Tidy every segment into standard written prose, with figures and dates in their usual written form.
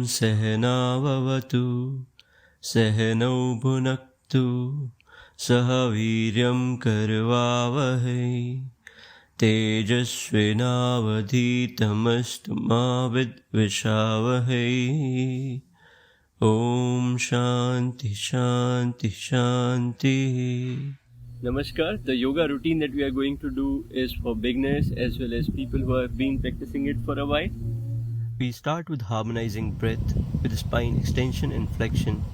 सहनाववतु सहनौ भुनक्तु सह वीर्यं करवावहै तेजस्विनावधीतमस्तु मा विद्विषावहै। Om Shanti Shanti Shanti. Namaskar. The yoga routine that we are going to do is for beginners as well as people who have been practicing it for a while. We start with harmonizing breath with spine extension and flexion,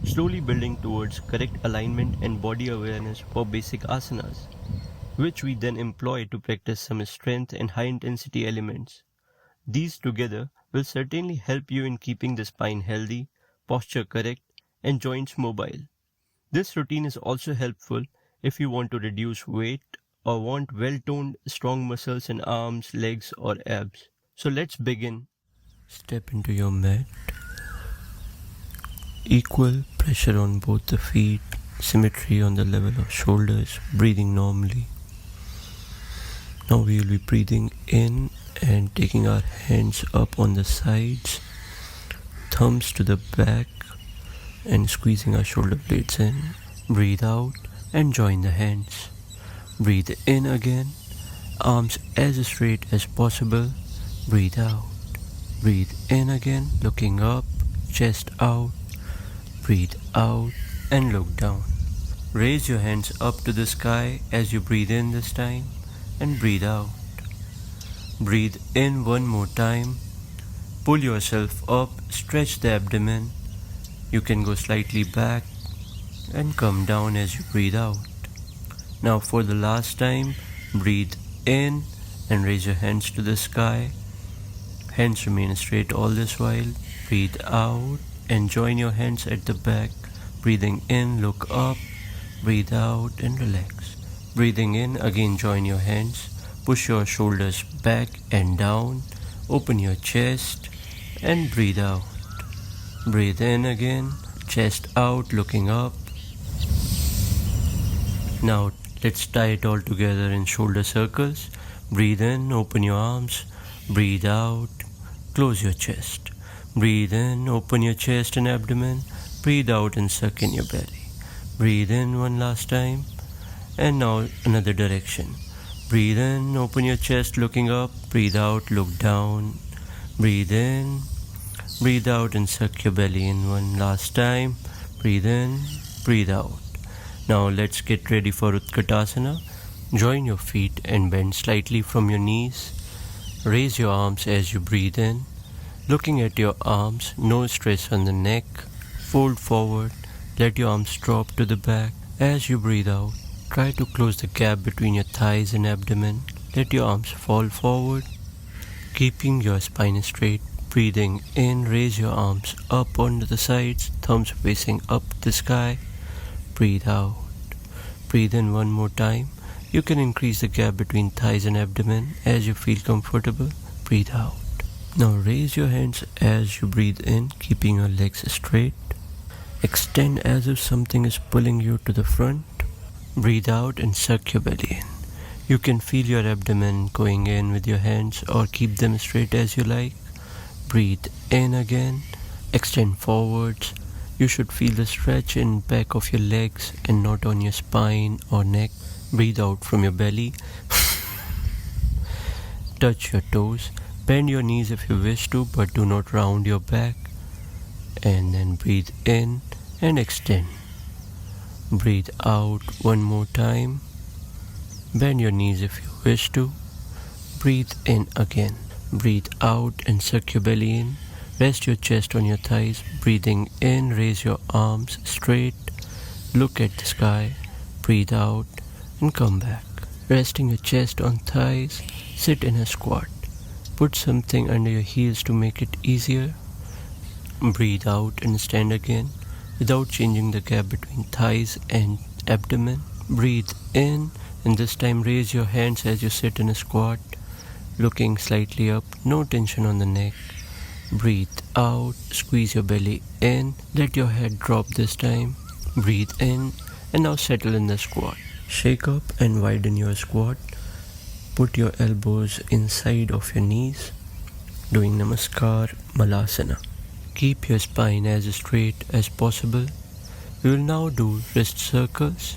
slowly building towards correct alignment and body awareness for basic asanas, which we then employ to practice some strength and high intensity elements. These together will certainly help you in keeping the spine healthy, posture correct, and joints mobile. This routine is also helpful if you want to reduce weight or want well-toned, strong muscles in arms, legs, or abs. So let's begin. Step into your mat. Equal pressure on both the feet, symmetry on the level of shoulders, breathing normally. Now we will be breathing in and taking our hands up on the sides, thumbs to the back and squeezing our shoulder blades in. Breathe out and join the hands. Breathe in again, arms as straight as possible. Breathe out. Breathe in again, looking up, chest out. Breathe out and look down. Raise your hands up to the sky as you breathe in this time and breathe out. Breathe in one more time. Pull yourself up, stretch the abdomen. You can go slightly back and come down as you breathe out. Now for the last time, breathe in and raise your hands to the sky. Hands remain straight all this while. Breathe out and join your hands at the back. Breathing in, look up. Breathe out and relax. Breathing in, again join your hands. Push your shoulders back and down. Open your chest and breathe out. Breathe in again, chest out, looking up. Now let's tie it all together in shoulder circles. Breathe in, open your arms. Breathe out, close your chest. Breathe in, open your chest and abdomen. Breathe out and suck in your belly. Breathe in one last time. And now another direction. Breathe in, open your chest, looking up. Breathe out, look down. Breathe in, breathe out and suck your belly in one last time. Breathe in, breathe out. Now let's get ready for Utkatasana. Join your feet and bend slightly from your knees. Raise your arms as you breathe in. Looking at your arms, no stress on the neck. Fold forward. Let your arms drop to the back. As you breathe out, try to close the gap between your thighs and abdomen. Let your arms fall forward, keeping your spine straight. Breathing in, raise your arms up onto the sides, thumbs facing up the sky. Breathe out. Breathe in one more time. You can increase the gap between thighs and abdomen as you feel comfortable. Breathe out. Now raise your hands as you breathe in, keeping your legs straight. Extend as if something is pulling you to the front. Breathe out and suck your belly in. You can feel your abdomen going in with your hands or keep them straight as you like. Breathe in again. Extend forwards. You should feel the stretch in back of your legs and not on your spine or neck. Breathe out from your belly. Touch your toes. Bend your knees if you wish to, but do not round your back. And then breathe in and extend. Breathe out one more time. Bend your knees if you wish to. Breathe in again. Breathe out and suck your belly in. Rest your chest on your thighs. Breathing in, raise your arms straight. Look at the sky. Breathe out and come back. Resting your chest on thighs, sit in a squat. Put something under your heels to make it easier. Breathe out and stand again without changing the gap between thighs and abdomen. Breathe in and this time raise your hands as you sit in a squat, looking slightly up, no tension on the neck. Breathe out, squeeze your belly in, let your head drop this time. Breathe in and now settle in the squat. Shake up and widen your squat. Put your elbows inside of your knees, doing Namaskar Malasana. Keep your spine as straight as possible. We will now do wrist circles.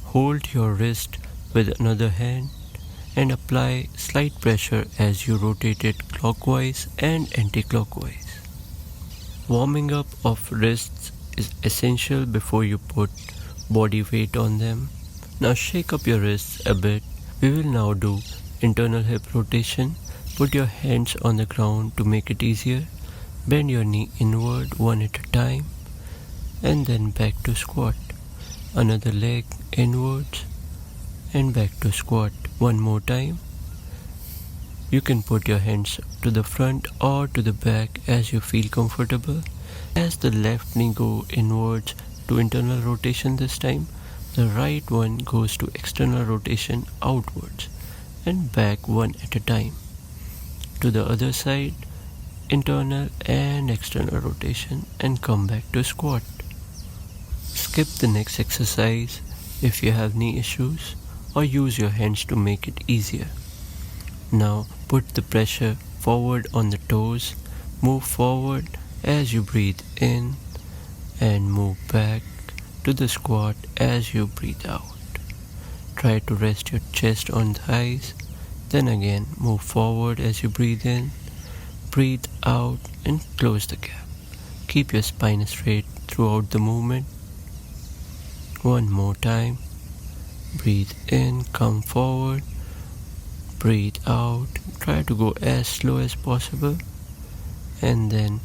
Hold your wrist with another hand and apply slight pressure as you rotate it clockwise and anti-clockwise. Warming up of wrists is essential before you put body weight on them. Now shake up your wrists a bit. We will now do internal hip rotation. Put your hands on the ground to make it easier. Bend your knee inward one at a time and then back to squat. Another leg inwards and back to squat. One more time. You can put your hands to the front or to the back as you feel comfortable. As the left knee goes inwards to internal rotation this time, the right one goes to external rotation outwards and back one at a time. To the other side, internal and external rotation and come back to squat. Skip the next exercise if you have knee issues or use your hands to make it easier. Now put the pressure forward on the toes. Move forward as you breathe in and move back to the squat as you breathe out. Try to rest your chest on thighs. Then again move forward as you breathe in, breathe out and close the gap. Keep your spine straight throughout the movement. One more time. Breathe in, come forward. Breathe out. Try to go as slow as possible. And then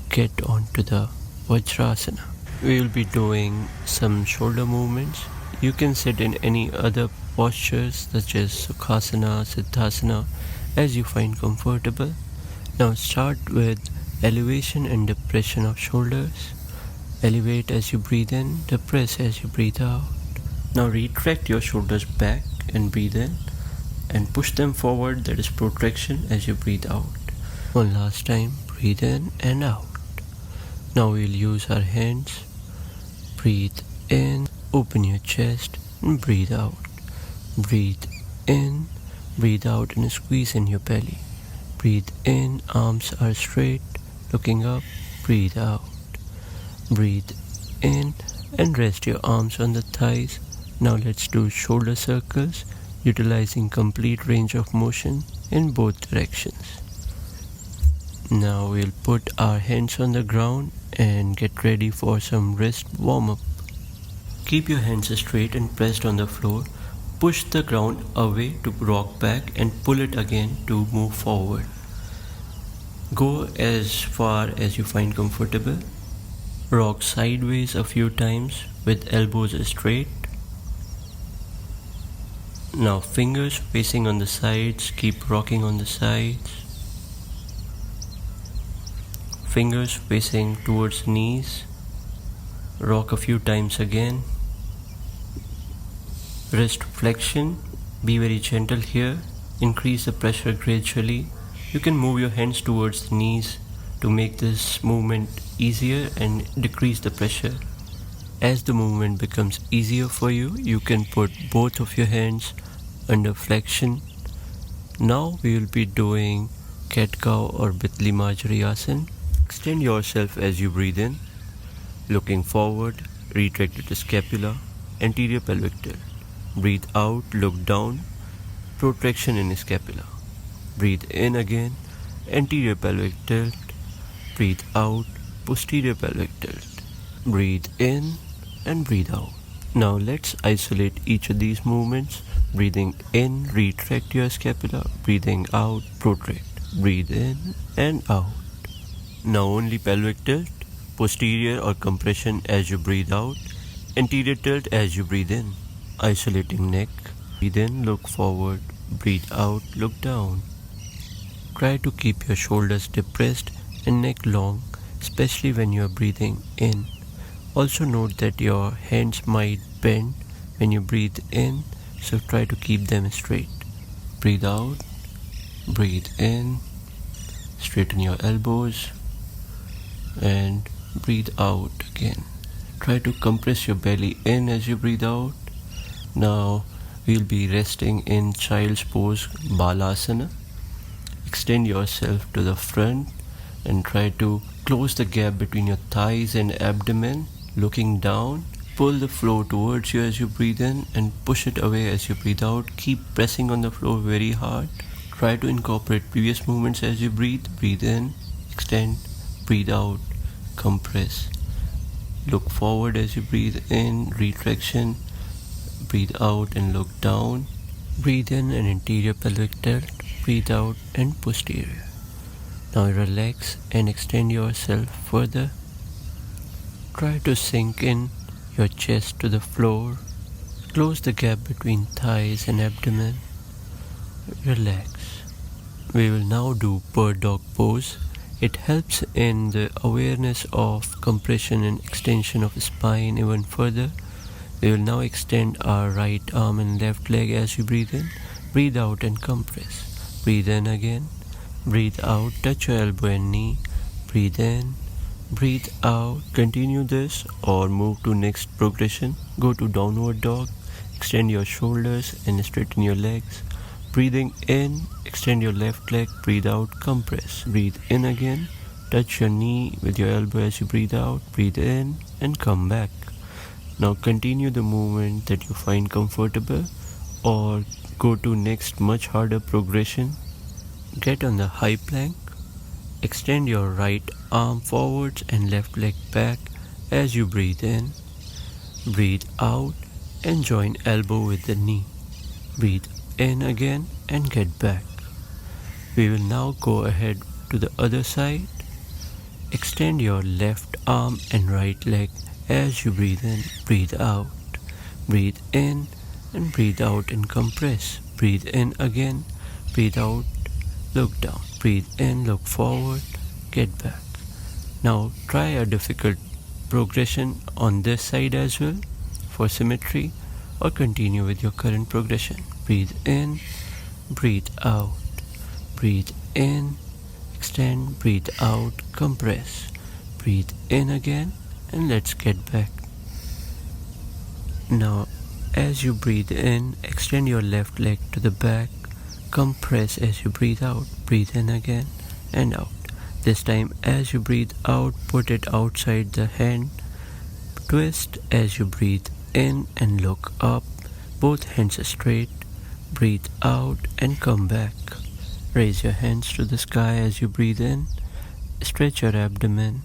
get onto the Vajrasana. We will be doing some shoulder movements. You can sit in any other postures such as Naukasana, Siddhasana as you find comfortable. Now start with elevation and depression of shoulders. Elevate as you breathe in, depress as you breathe out. Now retract your shoulders back and breathe in and push them forward, that is protraction, as you breathe out. One last time, breathe in and out. Now we'll use our hands. Breathe in, open your chest and breathe out. Breathe in, breathe out and squeeze in your belly. Breathe in, arms are straight, looking up, breathe out. Breathe in and rest your arms on the thighs. Now let's do shoulder circles, utilizing complete range of motion in both directions. Now we'll put our hands on the ground and get ready for some wrist warm-up. Keep your hands straight and pressed on the floor. Push the ground away to rock back and pull it again to move forward. Go as far as you find comfortable. Rock sideways a few times with elbows straight. Now fingers facing on the sides, keep rocking on the sides. Fingers facing towards knees. Rock a few times again. Wrist flexion, be very gentle here. Increase the pressure gradually. You can move your hands towards the knees to make this movement easier and decrease the pressure. As the movement becomes easier for you, you can put both of your hands under flexion. Now we will be doing cat-cow or Bitli Matsyendrasana. Extend yourself as you breathe in, looking forward, retract the scapula, anterior pelvic tilt. Breathe out, look down, protraction in scapula. Breathe in again, anterior pelvic tilt. Breathe out, posterior pelvic tilt. Breathe in and breathe out. Now let's isolate each of these movements. Breathing in, retract your scapula. Breathing out, protract. Breathe in and out. Now only pelvic tilt, posterior or compression as you breathe out, anterior tilt as you breathe in. Isolating neck. Breathe in, look forward. Breathe out, look down. Try to keep your shoulders depressed and neck long, especially when you are breathing in. Also note that your hands might bend when you breathe in, so try to keep them straight. Breathe out, breathe in, straighten your elbows and breathe out again. Try to compress your belly in as you breathe out. Now we'll be resting in child's pose, Balasana. Extend yourself to the front, and try to close the gap between your thighs and abdomen. Looking down, pull the floor towards you as you breathe in and push it away as you breathe out. Keep pressing on the floor very hard. Try to incorporate previous movements as you breathe. Breathe in, extend, breathe out, compress. Look forward as you breathe in, retraction. Breathe out and look down. Breathe in and anterior pelvic tilt. Breathe out and posterior. Now relax and extend yourself further. Try to sink in your chest to the floor. Close the gap between thighs and abdomen. Relax. We will now do bird dog pose. It helps in the awareness of compression and extension of the spine even further. We will now extend our right arm and left leg as you breathe in. Breathe out and compress. Breathe in again. Breathe out. Touch your elbow and knee. Breathe in. Breathe out. Continue this or move to next progression. Go to downward dog. Extend your shoulders and straighten your legs. Breathing in, extend your left leg. Breathe out, compress. Breathe in again. Touch your knee with your elbow as you breathe out. Breathe in and come back. Now continue the movement that you find comfortable or go to next much harder progression. Get on the high plank. Extend your right arm forwards and left leg back as you breathe in. Breathe out and join elbow with the knee. Breathe in again and get back. We will now go ahead to the other side. Extend your left arm and right leg as you breathe in. Breathe out. Breathe in and breathe out and compress. Breathe in again. Breathe out. Look down. Breathe in, look forward, get back. Now try a difficult progression on this side as well for symmetry or continue with your current progression. Breathe in, breathe out. Breathe in, extend, breathe out, compress. Breathe in again and let's get back. Now as you breathe in, extend your left leg to the back. Compress as you breathe out. Breathe in again and out. This time as you breathe out, put it outside the hand. Twist as you breathe in and look up. Both hands straight. Breathe out and come back. Raise your hands to the sky as you breathe in. Stretch your abdomen.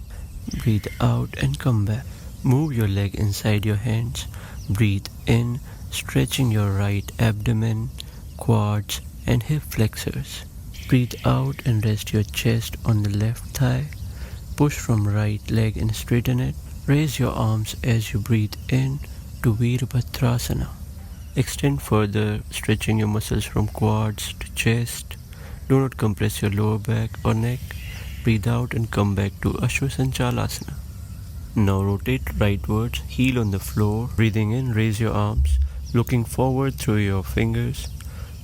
Breathe out and come back. Move your leg inside your hands. Breathe in, stretching your right abdomen, quads, and hip flexors. Breathe out and rest your chest on the left thigh. Push from right leg and straighten it. Raise your arms as you breathe in to Virabhadrasana. Extend further, stretching your muscles from quads to chest. Do not compress your lower back or neck. Breathe out and come back to Ashwasanchalasana. Now rotate rightwards, heel on the floor. Breathing in, raise your arms, looking forward through your fingers.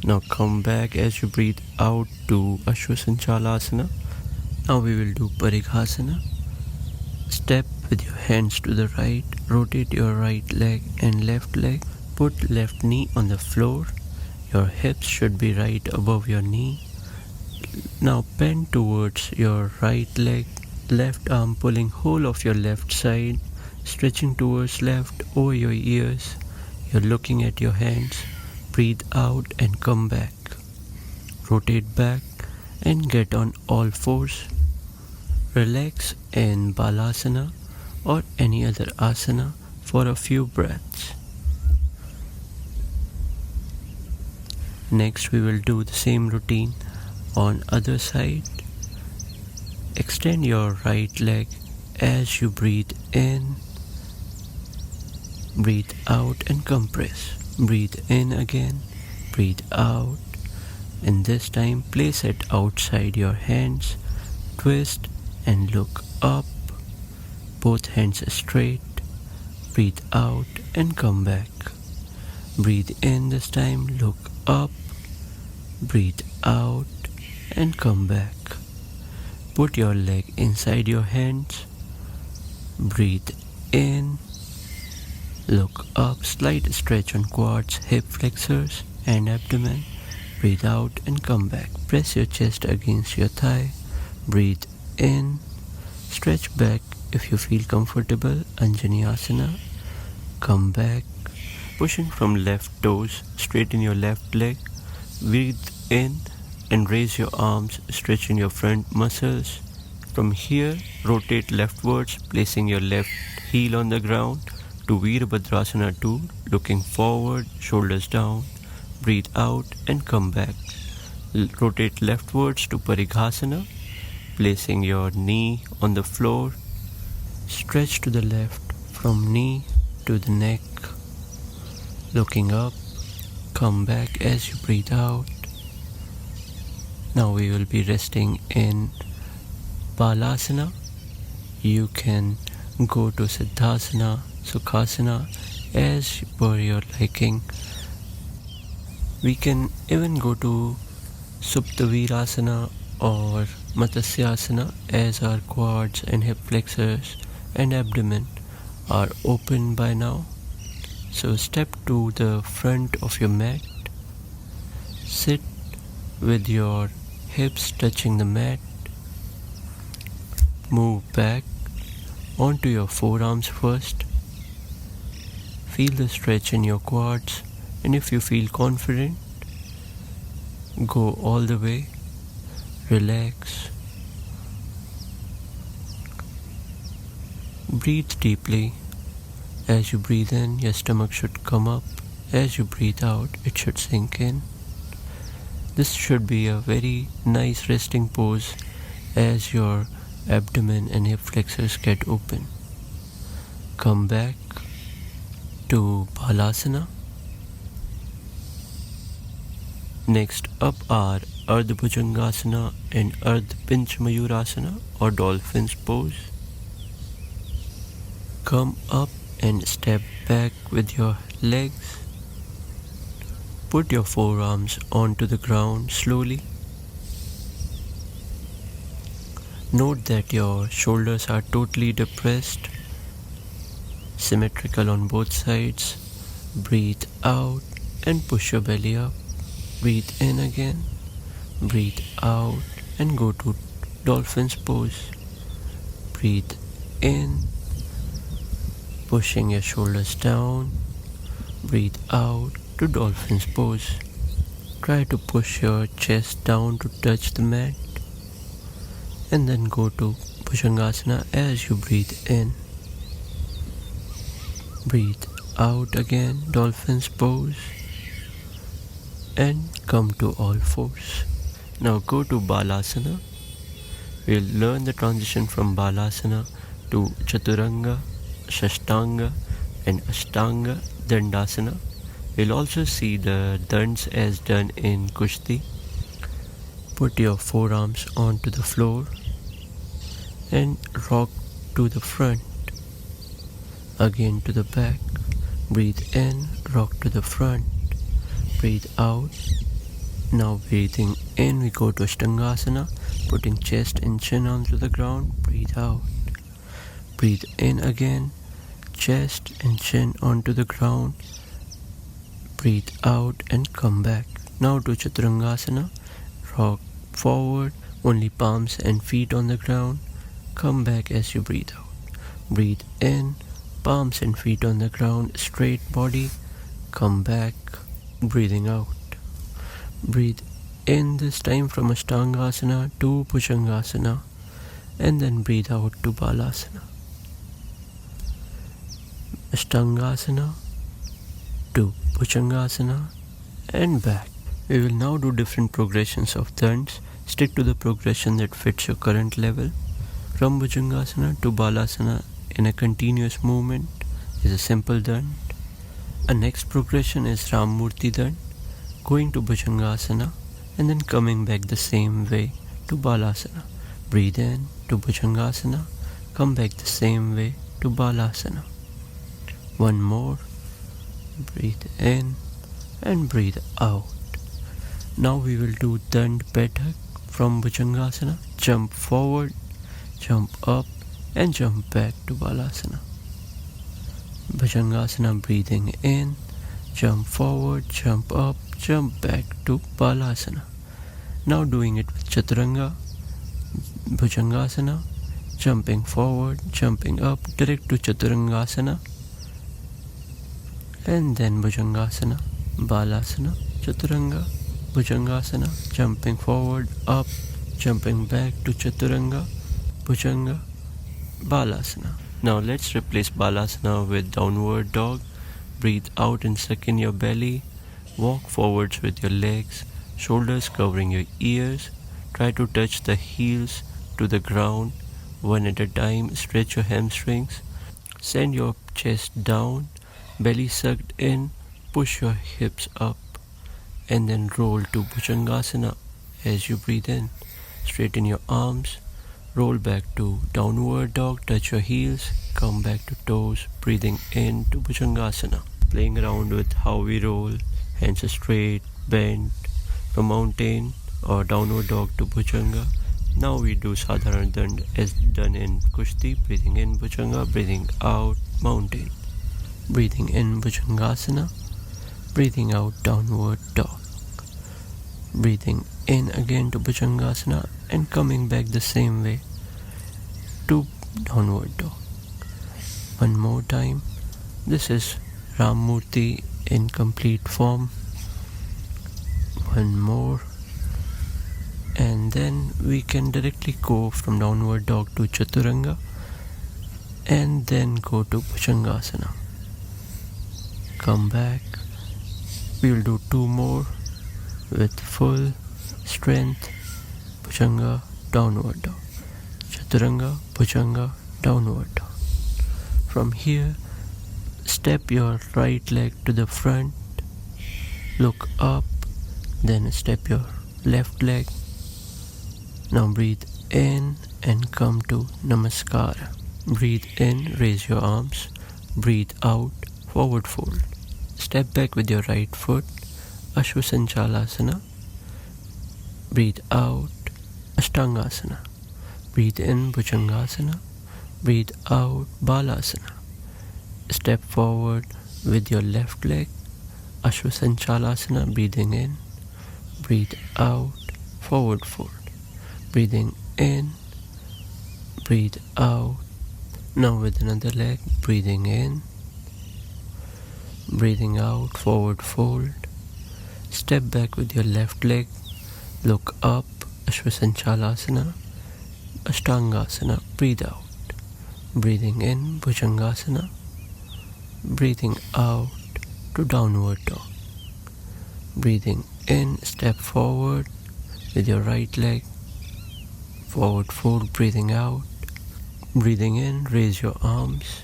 Now come back as you breathe out to Ashwasanchalasana. Now we will do Parighasana. Step with your hands to the right. Rotate your right leg and left leg. Put left knee on the floor. Your hips should be right above your knee. Now bend towards your right leg. Left arm pulling whole of your left side. Stretching towards left over your ears. You're looking at your hands. Breathe out and come back. Rotate back and get on all fours. Relax in Balasana or any other asana for a few breaths. Next we will do the same routine on other side. Extend your right leg as you breathe in. Breathe out and compress. Breathe in again, breathe out, and this time place it outside your hands, twist and look up, both hands straight, breathe out and come back. Breathe in this time, look up, breathe out and come back. Put your leg inside your hands, breathe in, look up, slight stretch on quads, hip flexors and abdomen. Breathe out and come back. Press your chest against your thigh. Breathe in, stretch back if you feel comfortable, Anjaniasana, come back, pushing from left toes, straighten your left leg, breathe in and raise your arms, stretching your front muscles. From here, rotate leftwards, placing your left heel on the ground to Virabhadrasana 2, looking forward, shoulders down, breathe out and come back. Rotate leftwards to Parighasana, placing your knee on the floor, stretch to the left from knee to the neck, looking up, come back as you breathe out. Now we will be resting in Balasana. You can go to Siddhasana, Sukhasana as per your liking. We can even go to Suptavirasana or Matsyendrasana as our quads and hip flexors and abdomen are open by now. So step to the front of your mat. Sit with your hips touching the mat. Move back onto your forearms first. Feel the stretch in your quads, and if you feel confident, go all the way. Relax. Breathe deeply. As you breathe in, your stomach should come up. As you breathe out, it should sink in. This should be a very nice resting pose as your abdomen and hip flexors get open. Come back to Balasana. Next up are Ardha Bhujangasana and Ardha Pinch Mayurasana or Dolphin's pose. Come up and step back with your legs. Put your forearms onto the ground slowly. Note that your shoulders are totally depressed, symmetrical on both sides. Breathe out and push your belly up. Breathe in again, breathe out and go to Dolphin's pose. Breathe in, pushing your shoulders down. Breathe out to Dolphin's pose. Try to push your chest down to touch the mat. And then go to Bhujangasana as you breathe in. Breathe out again, Dolphin's pose. And come to all fours. Now go to Balasana. We'll learn the transition from Balasana to Chaturanga, Shashtanga and Ashtanga Dandasana. We'll also see the Dands as done in Kushti. Put your forearms onto the floor and rock to the front, again to the back. Breathe in, rock to the front, breathe out. Now breathing in, we go to Ashtangasana, putting chest and chin onto the ground. Breathe out. Breathe in again, chest and chin onto the ground. Breathe out and come back. Now to Chaturangasana, rock forward, only palms and feet on the ground. Come back as you breathe out. Breathe in, palms and feet on the ground, straight body. Come back, breathing out. Breathe in this time from Ashtangasana to Bhujangasana, and then breathe out to Balasana. Ashtangasana to Bhujangasana and back. We will now do different progressions of Dands. Stick to the progression that fits your current level. From Bhujangasana to Balasana in a continuous movement is a simple Dand. A next progression is Ramurti Dand, going to Bhujangasana and then coming back the same way to Balasana. Breathe in to Bhujangasana, come back the same way to Balasana. One more. Breathe in and breathe out. Now we will do Dand Baithak from Bhujangasana. Jump forward, jump up and jump back to Balasana. Bhujangasana, breathing in, jump forward, jump up, jump back to Balasana. Now doing it with Chaturanga. Bhujangasana, jumping forward, jumping up, direct to Chaturangasana, and then Bhujangasana, Balasana, Chaturanga, Bhujangasana, jumping forward, up, jumping back to Chaturanga, Bhujanga, Balasana. Now let's replace Balasana with downward dog. Breathe out and suck in your belly. Walk forwards with your legs, shoulders covering your ears. Try to touch the heels to the ground. One at a time, stretch your hamstrings. Send your chest down, belly sucked in, push your hips up, and then roll to Bhujangasana as you breathe in. Straighten your arms, roll back to downward dog, touch your heels, come back to toes, breathing in to Bhujangasana. Playing around with how we roll, hands straight, bent, from mountain or downward dog to Bhujanga. Now we do Sadharana Dand as done in Kushti, breathing in Bhujanga, breathing out mountain. Breathing in Bhujangasana, breathing out downward dog. Breathing in again to Bhujangasana and coming back the same way to downward dog. One more time. This is Ramurti in complete form. One more. And then we can directly go from downward dog to Chaturanga and then go to Bhujangasana. Come back. We will do two more with full strength. Bhujanga, downward dog. Chaturanga, Bhujanga, downward dog. From here, step your right leg to the front. Look up. Then step your left leg. Now breathe in and come to Namaskar. Breathe in, raise your arms. Breathe out, forward fold. Step back with your right foot, Ashwasanchalasana. Breathe out, Ashtangasana. Breathe in, Bhujangasana. Breathe out, Balasana. Step forward with your left leg, Ashwasanchalasana. Breathing in, breathe out, forward fold. Breathing in, breathe out. Now with another leg, breathing in, breathing out, forward fold. Step back with your left leg, look up, Ashwasanchalasana, Ashtangasana, breathe out. Breathing in, Bhujangasana, breathing out to downward dog. Breathing in, step forward with your right leg, forward fold, breathing out. Breathing in, raise your arms.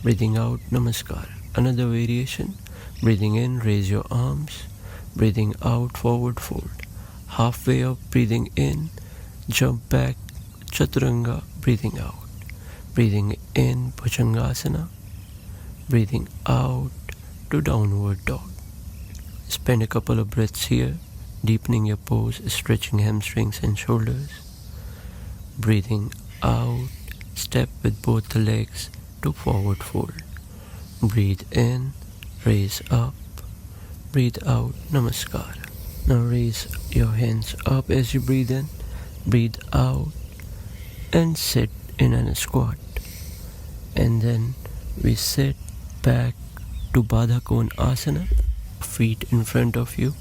Breathing out, Namaskar. Another variation. Breathing in, raise your arms. Breathing out, forward fold. Halfway up, breathing in, jump back, Chaturanga, breathing out. Breathing in, Bhujangasana. Breathing out to downward dog. Spend a couple of breaths here, deepening your pose, stretching hamstrings and shoulders. Breathing out, step with both the legs to forward fold. Breathe in, raise up. Breathe out, Namaskar. Now raise your hands up as you breathe in. Breathe out and sit in a squat. And then we sit back to Baddha Konasana. Feet in front of you.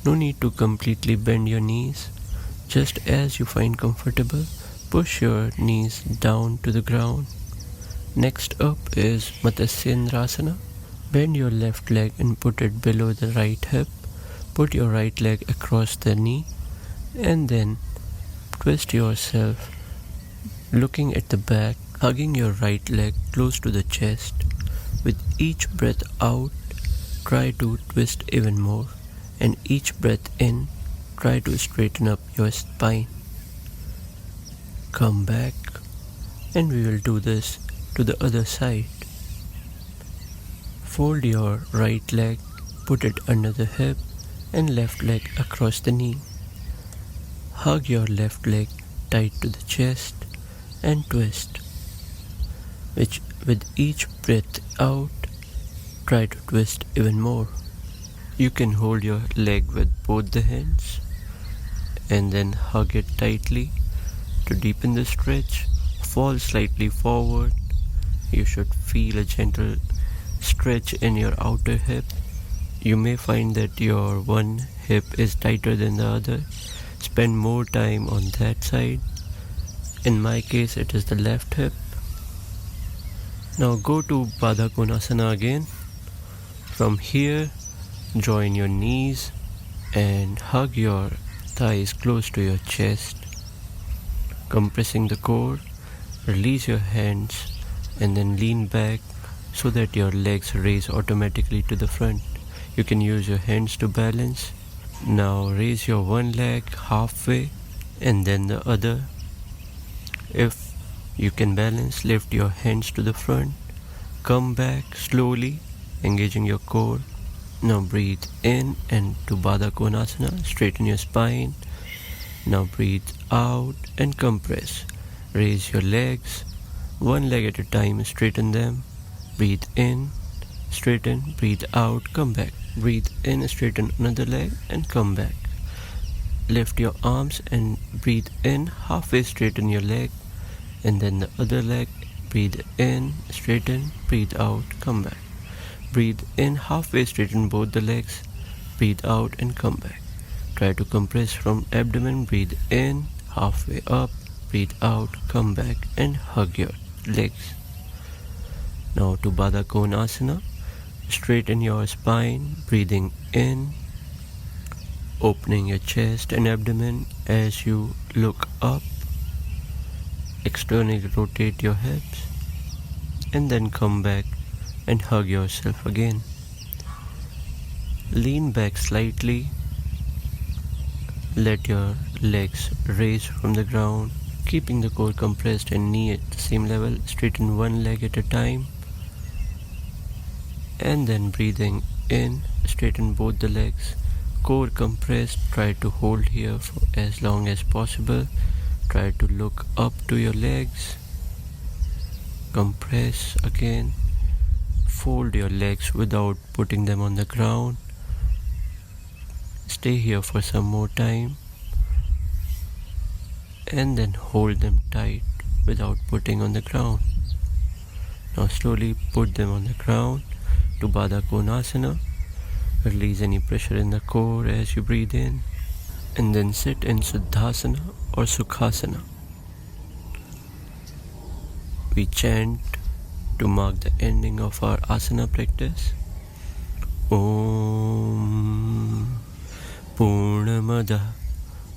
No need to completely bend your knees. Just as you find comfortable, push your knees down to the ground. Next up is Matsyendrasana. Bend your left leg and put it below the right hip. Put your right leg across the knee and then twist yourself looking at the back, hugging your right leg close to the chest. With each breath out, try to twist even more, and each breath in, try to straighten up your spine. Come back and we will do this to the other side. Fold your right leg, put it under the hip and left leg across the knee. Hug your left leg tight to the chest and twist. With each breath out, try to twist even more. You can hold your leg with both the hands and then hug it tightly To deepen the stretch, fall slightly forward. You should feel a gentle stretch in your outer hip. You may find that your one hip is tighter than the other. Spend more time on that side. In my case, it is the left hip. Now go to Baddha Konasana again. From here, join your knees and hug your thighs close to your chest. Compressing the core, release your hands and then lean back so that your legs raise automatically to the front. You can use your hands to balance. Now raise your one leg halfway and then the other. If you can balance, lift your hands to the front. Come back slowly, engaging your core. Now breathe in and to Baddha Konasana, straighten your spine. Now breathe out and compress. Raise your legs, one leg at a time, straighten them. Breathe in, straighten, breathe out, come back. Breathe in, straighten another leg and come back. Lift your arms and breathe in, halfway straighten your leg and then the other leg. Breathe in, straighten, breathe out, come back. Breathe in, halfway straighten both the legs. Breathe out and come back. Try to compress from abdomen. Breathe in, halfway up. Breathe out, come back and hug your legs. Now to Baddha Konasana. Straighten your spine. Breathing in, opening your chest and abdomen as you look up. Externally rotate your hips and then come back and hug yourself again. Lean back slightly. Let your legs raise from the ground, keeping the core compressed and knee at the same level. Straighten one leg at a time. And then breathing in, straighten both the legs. Core compressed, try to hold here for as long as possible. Try to look up to your legs. Compress again. Fold your legs without putting them on the ground. Stay here for some more time. And then hold them tight without putting on the ground. Now slowly put them on the ground to Baddha Konasana. Release any pressure in the core as you breathe in. And then sit in Siddhasana or Sukhasana. We chant to mark the ending of our asana practice. Om Purnamada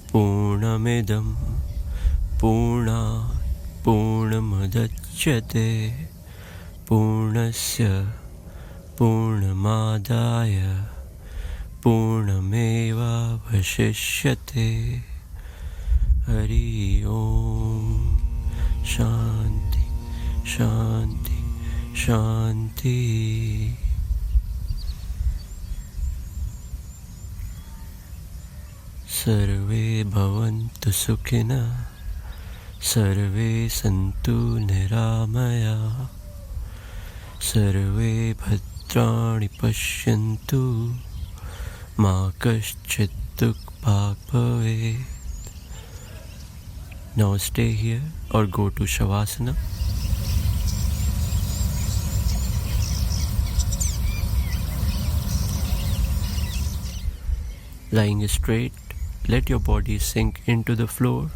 Purnamidam Purnat Purnamadachyate Purnasya Purnamadaya Purnameva Vashishyate. Hari Om. Shanti, Shanti, Shanti. Sarve bhavantu sukhina, sarve santu niramaya, sarve bhadrani pashyantu, ma kaschit dukh bhavet. Now stay here or go to Shavasana. Lying straight, let your body sink into the floor,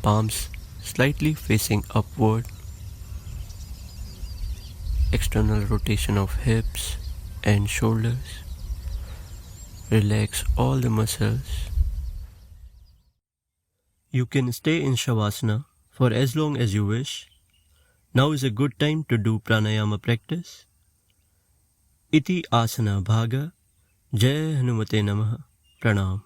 palms slightly facing upward. External rotation of hips and shoulders. Relax all the muscles. You can stay in Shavasana for as long as you wish. Now is a good time to do pranayama practice. Iti asana bhaga. Jai Hanumate Namaha. Pranam.